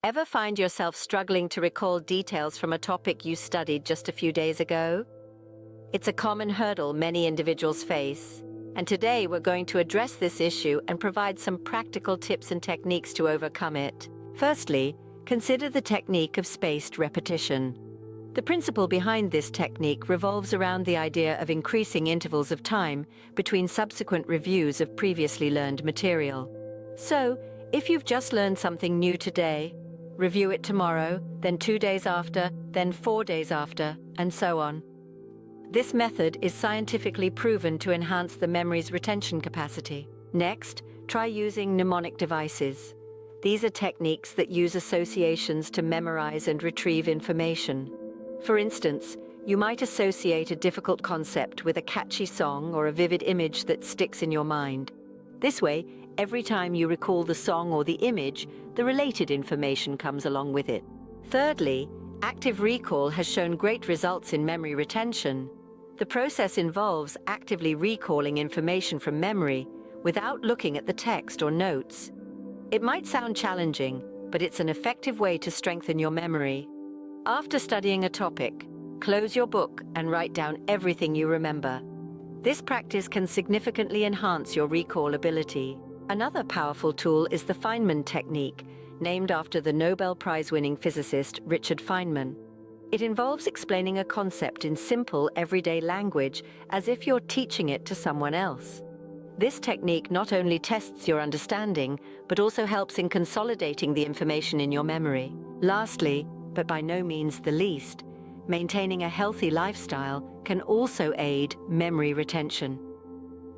Ever find yourself struggling to recall details from a topic you studied just a few days ago? It's a common hurdle many individuals face, and today we're going to address this issue and provide some practical tips and techniques to overcome it. Firstly, consider the technique of spaced repetition. The principle behind this technique revolves around the idea of increasing intervals of time between subsequent reviews of previously learned material. So, if you've just learned something new today, review it tomorrow, then 2 days after, then 4 days after, and so on. This method is scientifically proven to enhance the memory's retention capacity. Next, try using mnemonic devices. These are techniques that use associations to memorize and retrieve information. For instance, you might associate a difficult concept with a catchy song or a vivid image that sticks in your mind. This way, every time you recall the song or the image, the related information comes along with it. Thirdly, active recall has shown great results in memory retention. The process involves actively recalling information from memory without looking at the text or notes. It might sound challenging, but it's an effective way to strengthen your memory. After studying a topic, close your book and write down everything you remember. This practice can significantly enhance your recall ability. Another powerful tool is the Feynman technique, named after the Nobel Prize-winning physicist Richard Feynman. It involves explaining a concept in simple, everyday language as if you're teaching it to someone else. This technique not only tests your understanding, but also helps in consolidating the information in your memory. Lastly, but by no means the least, maintaining a healthy lifestyle can also aid memory retention.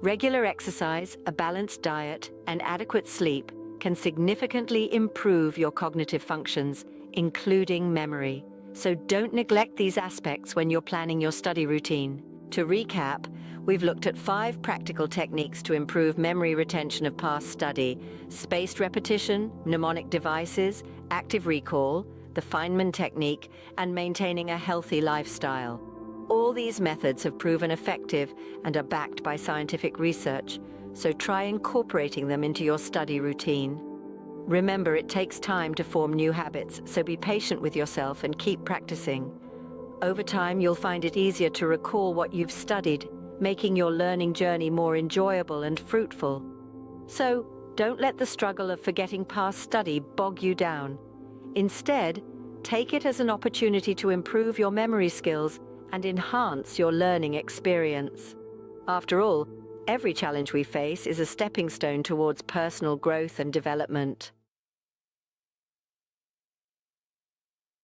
Regular exercise, a balanced diet, and adequate sleep can significantly improve your cognitive functions, including memory. So don't neglect these aspects when you're planning your study routine. To recap, we've looked at 5 practical techniques to improve memory retention of past study: spaced repetition, mnemonic devices, active recall, the Feynman technique, and maintaining a healthy lifestyle. All these methods have proven effective and are backed by scientific research, so try incorporating them into your study routine. Remember, it takes time to form new habits, so be patient with yourself and keep practicing. Over time, you'll find it easier to recall what you've studied, making your learning journey more enjoyable and fruitful. So, don't let the struggle of forgetting past study bog you down. Instead, take it as an opportunity to improve your memory skills and enhance your learning experience. After all, every challenge we face is a stepping stone towards personal growth and development.